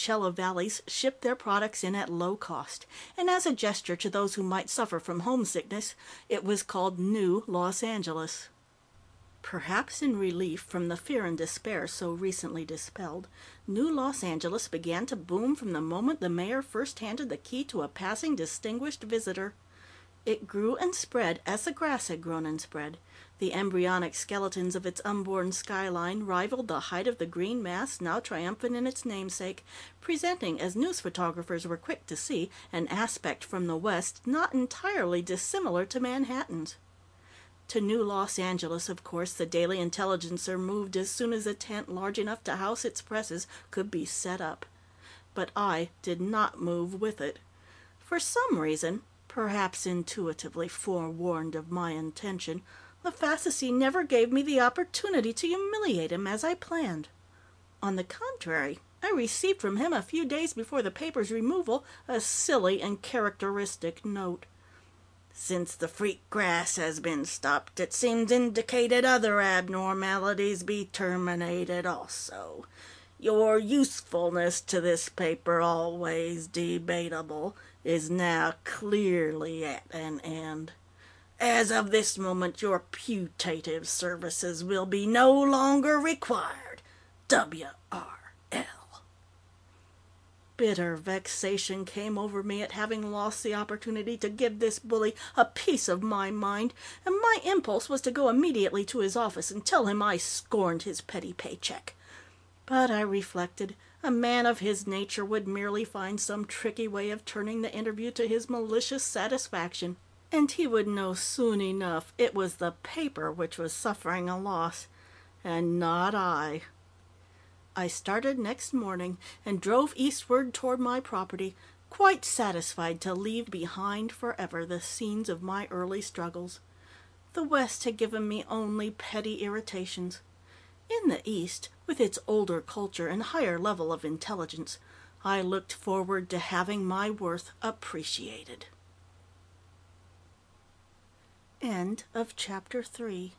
Coachella valleys shipped their products in at low cost, and as a gesture to those who might suffer from homesickness, it was called New Los Angeles. Perhaps in relief from the fear and despair so recently dispelled, New Los Angeles began to boom from the moment the mayor first handed the key to a passing distinguished visitor. It grew and spread as the grass had grown and spread. The embryonic skeletons of its unborn skyline rivaled the height of the green mass now triumphant in its namesake, presenting, as news photographers were quick to see, an aspect from the west not entirely dissimilar to Manhattan's. To New Los Angeles, of course, the Daily Intelligencer moved as soon as a tent large enough to house its presses could be set up. But I did not move with it. For some reason, perhaps intuitively forewarned of my intention, the Fascist never gave me the opportunity to humiliate him as I planned. On the contrary, I received from him a few days before the paper's removal a silly and characteristic note. "Since the freak grass has been stopped, it seems indicated other abnormalities be terminated also. Your usefulness to this paper, always debatable, is now clearly at an end. As of this moment, your putative services will be no longer required. W.R.L." Bitter vexation came over me at having lost the opportunity to give this bully a piece of my mind, and my impulse was to go immediately to his office and tell him I scorned his petty paycheck. But I reflected, a man of his nature would merely find some tricky way of turning the interview to his malicious satisfaction, and he would know soon enough it was the paper which was suffering a loss, and not I. I started next morning and drove eastward toward my property, quite satisfied to leave behind forever the scenes of my early struggles. The West had given me only petty irritations. In the East, with its older culture and higher level of intelligence, I looked forward to having my worth appreciated. End of Chapter 3.